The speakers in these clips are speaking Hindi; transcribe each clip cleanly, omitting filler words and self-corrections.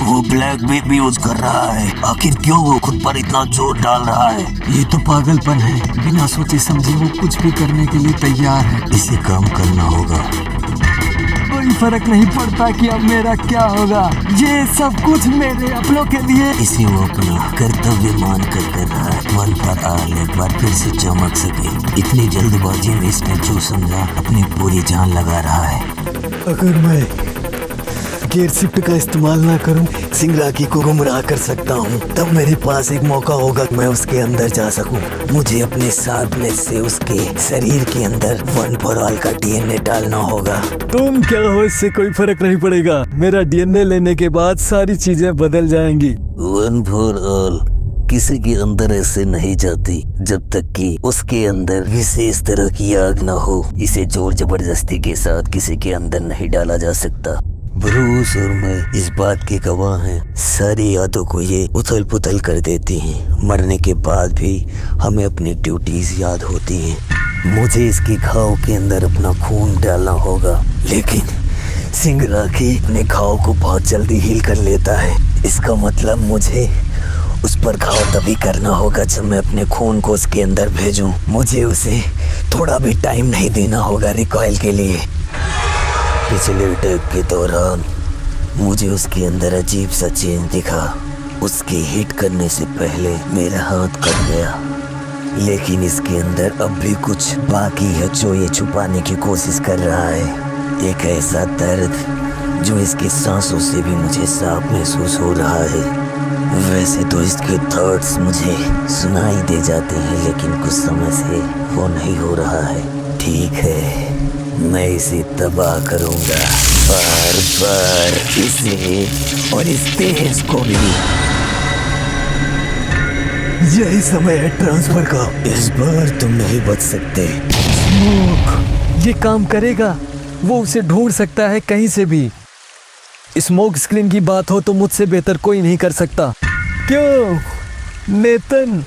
वो ब्लैक भी यूज कर रहा है। आखिर क्यों वो खुद पर इतना जोर डाल रहा है? ये तो पागलपन है। बिना सोचे समझे वो कुछ भी करने के लिए तैयार है। इसे काम करना होगा। कोई फर्क नहीं पड़ता कि अब मेरा क्या होगा। ये सब कुछ मेरे अपनों के लिए। इसे वो अपना कर्तव्य मान कर रहा है। वन फॉर ऑल एक बार फिर से चमक सके। इतनी जल्दबाजी में इसने जो समझा अपनी पूरी जान लगा रहा है। अगर मैं गेयर शिफ्ट का इस्तेमाल ना करूं, सिंगराकी को गुमराह कर सकता हूं। तब मेरे पास एक मौका होगा मैं उसके अंदर जा सकूं। मुझे अपने साथ में से उसके शरीर के अंदर वन फॉर ऑल का डीएनए डालना होगा। तुम क्या हो, इससे कोई फर्क नहीं पड़ेगा। मेरा डीएनए लेने के बाद सारी चीजें बदल जाएंगी। वन फॉर ऑल किसी के अंदर ऐसे नहीं जाती जब तक कि उसके अंदर विशेष तरह की आग न हो। इसे जोर जबरदस्ती के साथ किसी के अंदर नहीं डाला जा सकता। ब्रूस और मैं इस बात के गवाह हैं। सारी यादों को ये उथल पुथल कर देती हैं। मरने के बाद भी हमें अपनी ड्यूटीज याद होती हैं। मुझे इसकी घाव के अंदर अपना खून डालना होगा, लेकिन सिंगराकी अपने घाव को बहुत जल्दी हील कर लेता है। इसका मतलब मुझे उस पर घाव तभी करना होगा जब मैं अपने खून को उसके अंदर भेजूं। मुझे उसे थोड़ा भी टाइम नहीं देना होगा रिकॉइल के लिए। पिछले अटैक के दौरान मुझे उसके अंदर अजीब सा चेंज दिखा। उसके हिट करने से पहले मेरा हाथ कट गया, लेकिन इसके अंदर अब भी कुछ बाकी है जो ये छुपाने की कोशिश कर रहा है। एक ऐसा दर्द जो इसकी सांसों से भी मुझे साफ महसूस हो रहा है। वैसे तो इसके थॉट्स मुझे सुनाई दे जाते हैं, लेकिन कुछ समय से वो नहीं हो रहा है। ठीक है, मैं इसे तबाह करूंगा, बार बार इसे और इस तेज को भी। यही समय है ट्रांसफर का। इस बार तुम नहीं बच सकते। स्मोक ये काम करेगा। वो उसे ढूंढ सकता है कहीं से भी। स्मोक स्क्रीन की बात हो तो मुझसे बेहतर कोई नहीं कर सकता। क्यों नेतन?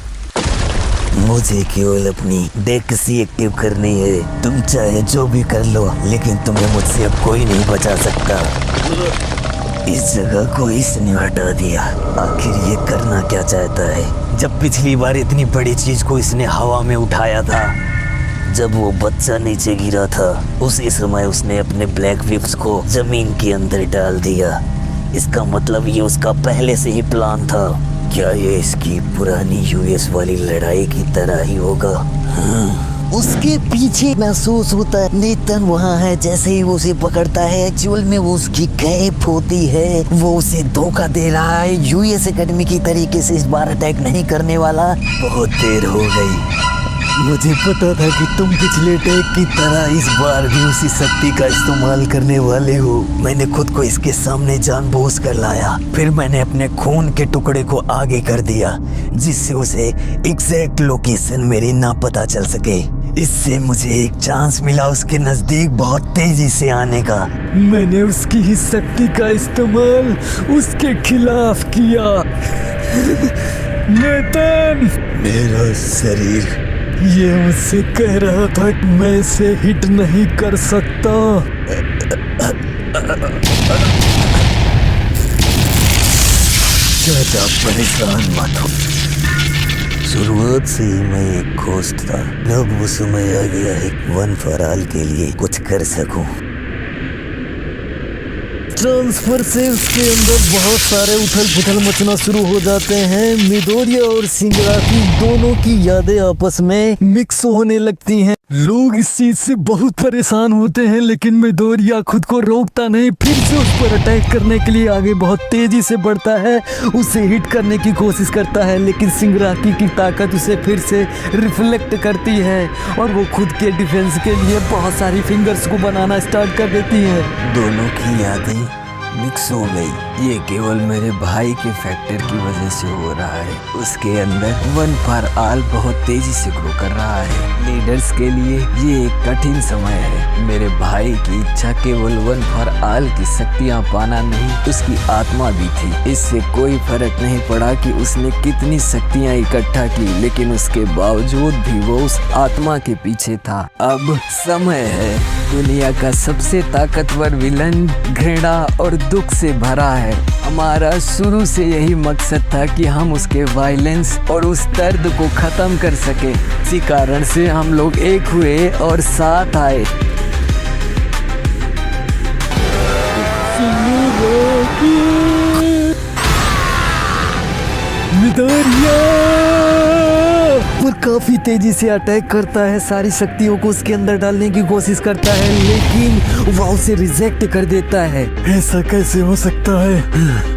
मुझे केवल अपनी डेक्सी एक्टिव करनी है। तुम चाहे जो भी कर लो, लेकिन तुम्हें मुझसे अब कोई नहीं बचा सकता। इस जगह को इसने हटा दिया। आखिर ये करना क्या चाहता है? जब पिछली बार इतनी बड़ी चीज को इसने हवा में उठाया था, जब वो बच्चा नीचे गिरा था, उसी समय उसने अपने ब्लैक विप्स को जमीन के अंदर डाल दिया। इसका मतलब ये उसका पहले से ही प्लान था। क्या ये इसकी पुरानी यूएस वाली लड़ाई की तरह ही होगा? हाँ। उसके पीछे महसूस होता है नेतन वहाँ है। जैसे ही वो उसे पकड़ता है, एक्चुअल में वो उसकी कैप होती है। वो उसे धोखा दे रहा है। यूएस एकेडमी की तरीके से इस बार अटैक नहीं करने वाला। बहुत देर हो गई। मुझे पता था कि तुम पिछले अटैक की तरह इस बार भी उसी शक्ति का इस्तेमाल करने वाले हो। मैंने खुद को इसके सामने जानबूझ कर लाया। फिर मैंने अपने खून के टुकड़े को आगे कर दिया, जिससे उसे एग्जैक्ट लोकेशन मेरी ना पता चल सके। इससे मुझे एक चांस मिला उसके नजदीक बहुत तेजी से आने का। मैंने उसकी ही शक्ति का इस्तेमाल उसके खिलाफ किया। नेतन, मेरा शरीर ये मुझसे कह रहा था कि मैं इसे हिट नहीं कर सकता। ज्यादा परेशान मत हो। शुरुआत से ही मैं एक घोस्ट था। अब वो समय आ गया है वन फॉर ऑल के लिए कुछ कर सकूं। ट्रांसफर से उसके अंदर बहुत सारे उथल पुथल मचना शुरू हो जाते हैं। मिडोरिया और सिंगराकी दोनों की यादें आपस में मिक्स होने लगती हैं। लोग इस चीज से बहुत परेशान होते हैं, लेकिन मिडोरिया खुद को रोकता नहीं। फिर से उस पर अटैक करने के लिए आगे बहुत तेजी से बढ़ता है। उसे हिट करने की कोशिश करता है, लेकिन सिंगराकी की ताकत उसे फिर से रिफ्लेक्ट करती है और वो खुद के डिफेंस के लिए बहुत सारी फिंगर्स को बनाना स्टार्ट कर देती है। दोनों की यादें मिक्स हो गई। ये केवल मेरे भाई के फैक्टर की वजह से हो रहा है। उसके अंदर वन फॉर ऑल बहुत तेजी से ग्रो कर रहा है। लीडर्स के लिए ये एक कठिन समय है। मेरे भाई की इच्छा केवल वन फॉर ऑल की शक्तियाँ पाना नहीं, उसकी आत्मा भी थी। इससे कोई फर्क नहीं पड़ा कि उसने कितनी शक्तियाँ इकट्ठा की, लेकिन उसके बावजूद भी वो उस आत्मा के पीछे था। अब समय है। दुनिया का सबसे ताकतवर विलन घृणा और दुख से भरा है। हमारा शुरू से यही मकसद था कि हम उसके वायलेंस और उस दर्द को खत्म कर सके। इसी कारण से हम लोग एक हुए और साथ आए। मिडोरिया पर काफी तेजी से अटैक करता है, सारी शक्तियों को उसके अंदर डालने की कोशिश करता है, लेकिन वह उसे रिजेक्ट कर देता है। ऐसा कैसे हो सकता है?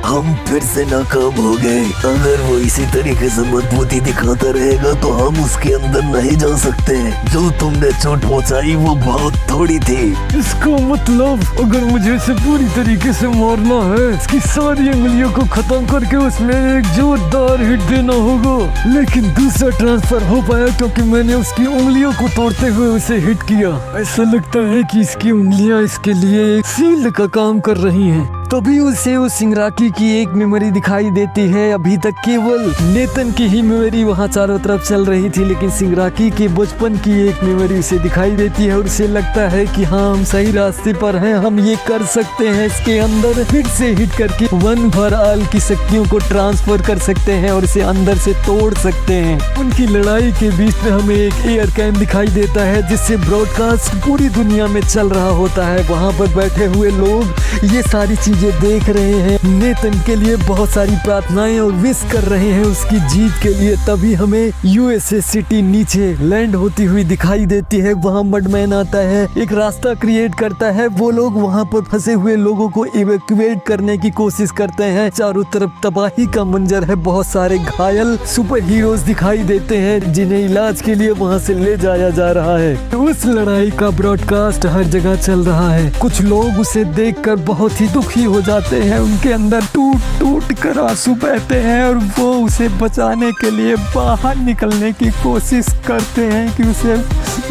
हम फिर से नाकाम हो गए। अगर वो इसी तरीके से मजबूती दिखाता रहेगा तो हम उसके अंदर नहीं जा सकते। जो तुमने चोट पहुंचाई वो बहुत थोड़ी थी। इसका मतलब अगर मुझे इसे पूरी तरीके से मारना है, इसकी सारी उंगलियों को खत्म करके उसमें एक जोरदार हिट देना होगा। लेकिन दूसरा ट्रांसफर हो पाया क्योंकि मैंने उसकी उंगलियों को तोड़ते हुए उसे हिट किया। ऐसा लगता है कि इसकी उंगलियां इसके लिए एक शील्ड का काम कर रही हैं। तभी उसे उस सिंगराकी की एक मेमोरी दिखाई देती है। अभी तक केवल नेतन की ही मेमोरी वहाँ चारों तरफ चल रही थी, लेकिन सिंगराकी के बचपन की एक मेमोरी उसे दिखाई देती है और उसे लगता है कि हाँ, हम सही रास्ते पर हैं, हम ये कर सकते हैं। इसके अंदर फिर से हिट करके वन फॉर ऑल की शक्तियों को ट्रांसफर कर सकते हैं और इसे अंदर से तोड़ सकते हैं। उनकी लड़ाई के बीच में हमें एक एयर कैम दिखाई देता है जिससे ब्रॉडकास्ट पूरी दुनिया में चल रहा होता है। वहाँ पर बैठे हुए लोग ये सारी चीजें देख रहे हैं, नेतन के लिए बहुत सारी प्रार्थनाएं और विश कर रहे हैं उसकी जीत के लिए। तभी हमें यूएसए सिटी नीचे लैंड होती हुई दिखाई देती है। वहाँ मडमैन आता है, एक रास्ता क्रिएट करता है। वो लोग वहाँ पर फंसे हुए लोगों को इवैक्यूएट करने की कोशिश करते हैं। चारों तरफ तबाही का मंजर है, बहुत सारे घायल सुपर हीरोज दिखाई देते हैं जिन्हें इलाज के लिए वहाँ से ले जाया जा रहा है। उस लड़ाई का ब्रॉडकास्ट हर जगह चल रहा है। कुछ लोग उसे देखकर बहुत ही दुखी हो जाते हैं, उनके अंदर टूट टूट कर आंसू बहते हैं और वो उसे बचाने के लिए बाहर निकलने की कोशिश करते हैं कि उसे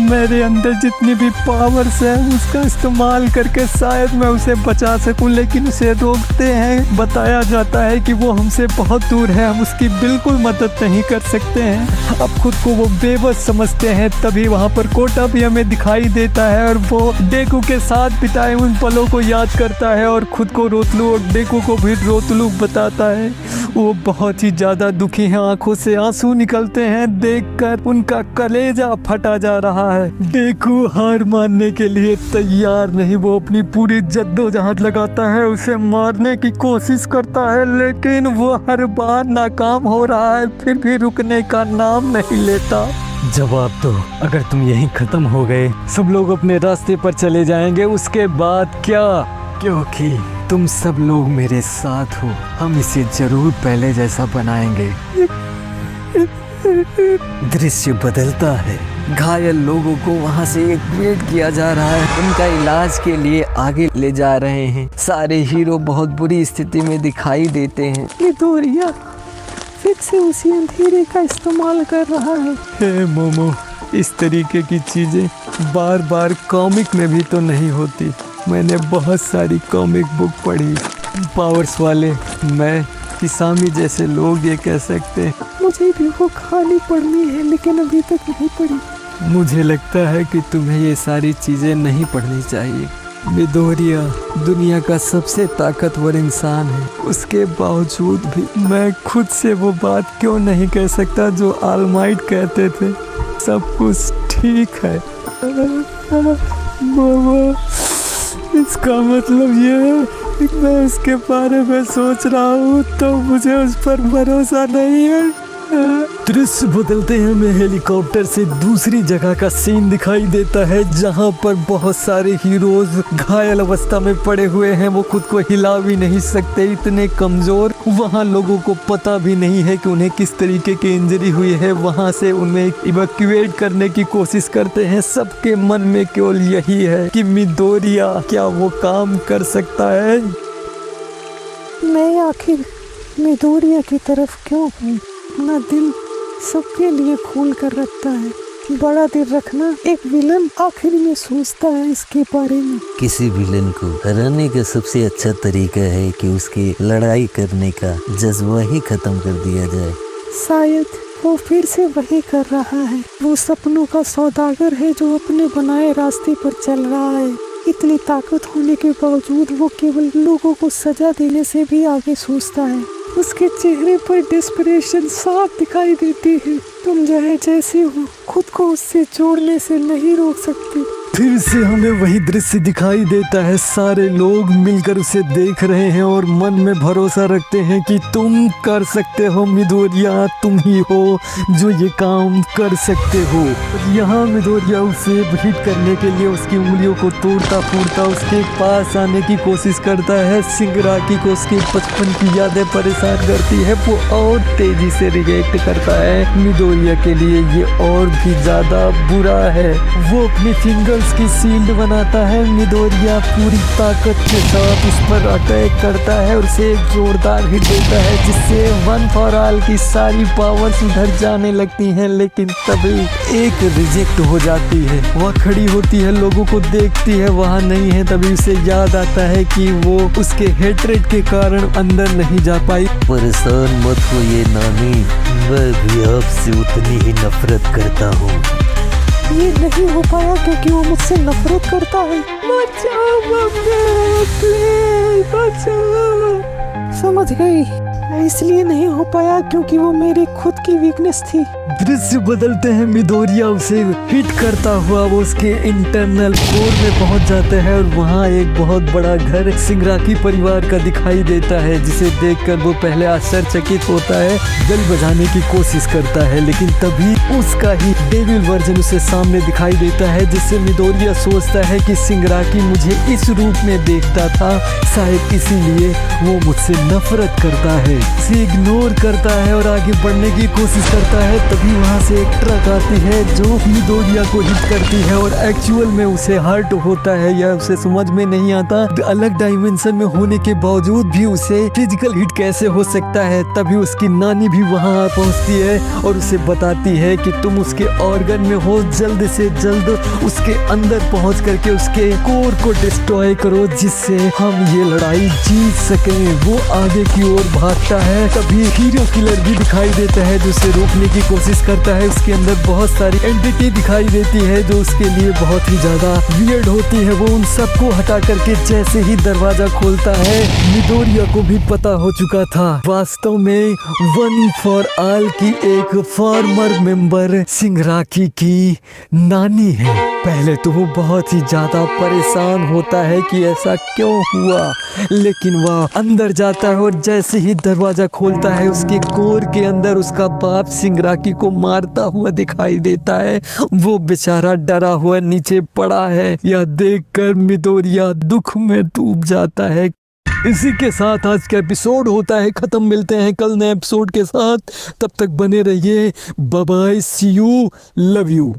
मेरे अंदर जितनी भी पावर्स है उसका इस्तेमाल करके शायद मैं उसे बचा सकूं, लेकिन उसे रोकते हैं। बताया जाता है कि वो हमसे बहुत दूर है, हम उसकी बिल्कुल मदद नहीं कर सकते हैं। अब खुद को वो बेबस समझते हैं। तभी वहाँ पर कोटा भी हमें दिखाई देता है और वो डेकू के साथ बिताए उन पलों को याद करता है और खुद को रोतलू और डेकू को भी रोतलू बताता है। वो बहुत ही ज्यादा दुखी हैं, आंखों से आंसू निकलते हैं, देखकर उनका कलेजा फटा जा रहा है। डेकू हार मानने के लिए तैयार नहीं, वो अपनी पूरी जद्दोजहद लगाता है, उसे मारने की कोशिश करता है, लेकिन वो हर बार नाकाम हो रहा है, फिर भी रुकने का नाम नहीं लेता। जवाब दो, अगर तुम यहीं खत्म हो गए, सब लोग अपने रास्ते पर चले जाएंगे, उसके बाद क्या? क्योंकि तुम सब लोग मेरे साथ हो, हम इसे जरूर पहले जैसा बनाएंगे। दृश्य बदलता है, घायल लोगों को वहाँ से इवैक्यूएट किया जा रहा है, उनका इलाज के लिए आगे ले जा रहे हैं। सारे हीरो बहुत बुरी स्थिति में दिखाई देते हैं। मिडोरिया फिर से उसी अंधेरे का इस्तेमाल कर रहा है। हे मोमो, इस तरीके की चीजें बार बार कॉमिक में भी तो नहीं होती। मैंने बहुत सारी कॉमिक बुक पढ़ी, पावर्स वाले मैं, किसामी जैसे लोग ये कह सकते हैं। मुझे भी वो कहानी पढ़नी है लेकिन अभी तक नहीं पढ़ी। मुझे लगता है कि तुम्हें ये सारी चीजें नहीं पढ़नी चाहिए। मिडोरिया दुनिया का सबसे ताकतवर इंसान है, उसके बावजूद भी मैं खुद से वो बात क्यों नहीं कह सकता जो ऑलमाइट कहते थे, सब कुछ ठीक है। इसका मतलब ये है कि मैं उसके बारे में सोच रहा हूँ तो मुझे उस पर भरोसा नहीं है। दृश्य बदलते हैं, हमें हेलीकॉप्टर से दूसरी जगह का सीन दिखाई देता है जहां पर बहुत सारे हीरोज घायल अवस्था में पड़े हुए हैं। वो खुद को हिला भी नहीं सकते, इतने कमजोर। वहां लोगों को पता भी नहीं है कि उन्हें किस तरीके की इंजरी हुई है। वहां से उन्हें इवैक्यूएट करने की कोशिश करते हैं। सबके मन में केवल यही है कि मिडोरिया क्या वो काम कर सकता है। मैं आखिर मिडोरिया की तरफ क्यों हूँ? अपना दिल सबके लिए खोल कर रखता है। बड़ा दिल रखना एक विलन आखिर में सोचता है इसके बारे में। किसी विलन को हराने का सबसे अच्छा तरीका है कि उसकी लड़ाई करने का जज्बा ही खत्म कर दिया जाए। शायद वो फिर से वही कर रहा है। वो सपनों का सौदागर है जो अपने बनाए रास्ते पर चल रहा है। इतनी ताकत होने के बावजूद वो केवल लोगों को सजा देने से भी आगे सोचता है। उसके चेहरे पर डिस्परेशन साफ दिखाई देती है। तुम चाहे जैसे हो, खुद को उससे जोड़ने से नहीं रोक सकती। फिर से हमें वही दृश्य दिखाई देता है। सारे लोग मिलकर उसे देख रहे हैं और मन में भरोसा रखते हैं कि तुम कर सकते हो मिडोरिया, तुम ही हो जो ये काम कर सकते हो। यहाँ मिडोरिया उसे हिट करने के लिए उसकी उंगलियों को तोड़ता फूटता उसके पास आने की कोशिश करता है। शिंगराकी को उसके बचपन की यादें परेशान करती है। वो और तेजी से रिएक्ट करता है। मिडोरिया के लिए ये और भी ज्यादा बुरा है। वो अपनी फिंगर्स की शील्ड बनाता है। मिडोरिया पूरी ताकत के साथ उस पर अटैक करता है और उसे एक जोरदार हिट देता है, जिससे वन फॉर ऑल की सारी पावर्स उधर जाने लगती हैं। लेकिन तभी एक रिजेक्ट हो जाती है। वह खड़ी होती है, लोगों को देखती है, वहाँ नहीं है। तभी उसे याद आता है कि वो उसके हेट्रेड के कारण अंदर नहीं जा पाई। परेशान मत होइए नानी, मैं भी आपसे उतनी ही नफरत करता हूँ। ये नहीं हो पाया क्योंकि वो मुझसे नफरत करता है। बचाओ मम्मी, प्लीज बचाओ। समझ गई, इसलिए नहीं हो पाया क्योंकि वो मेरी खुद की वीकनेस थी। दृश्य बदलते हैं। मिडोरिया उसे हिट करता हुआ वो उसके इंटरनल कोर में पहुंच जाता है और वहाँ एक बहुत बड़ा घर शिंगराकी परिवार का दिखाई देता है, जिसे देखकर वो पहले आश्चर्यचकित होता है, बेल बजाने की कोशिश करता है, लेकिन तभी उसका ही डेविल वर्जन उसे सामने दिखाई देता है, जिससे मिडोरिया सोचता है कि शिंगराकी मुझे इस रूप में देखता था, शायद इसीलिए वो मुझसे नफरत करता है। उसे इग्नोर करता है और आगे बढ़ने की कोशिश करता है। तभी वहाँ से एक ट्रक आती है जो मिडोरिया को हिट करती है और एक्चुअल में उसे हर्ट होता है। यह उसे समझ में नहीं आता, अलग डायमेंशन में होने के बावजूद भी उसे फिजिकल हिट कैसे हो सकता है। तभी उसकी नानी भी वहाँ पहुँचती है और उसे बताती है कि तुम उसके ऑर्गन में हो, जल्द से जल्द उसके अंदर पहुँच करके उसके कोर को डिस्ट्रॉय करो, जिससे हम ये लड़ाई जीत सकें। वो आगे की ओर भागता है। तभी हीरो किलर भी दिखाई देता है जो उसे रोकने की कोशिश करता है। उसके अंदर बहुत सारी एंटिटी दिखाई देती है जो उसके लिए बहुत ही ज्यादा वियर्ड होती है। वो उन सबको हटा करके जैसे ही दरवाजा खोलता है, मिडोरिया को भी पता हो चुका था वास्तव में वन फॉर ऑल की एक फॉर्मर मेंबर शिंगराकी की नानी है। पहले तो वो बहुत ही ज्यादा परेशान होता है कि ऐसा क्यों हुआ, लेकिन वह अंदर जाता है और जैसे ही दरवाजा खोलता है, उसके कोर के अंदर उसका बाप शिंगराकी को मारता हुआ दिखाई देता है। वो बेचारा डरा हुआ नीचे पड़ा है। यह देखकर मिडोरिया दुख में डूब जाता है। इसी के साथ आज का एपिसोड होता है खत्म। मिलते हैं कल नए एपिसोड के साथ, तब तक बने रहिए। Bye bye, see you, love you.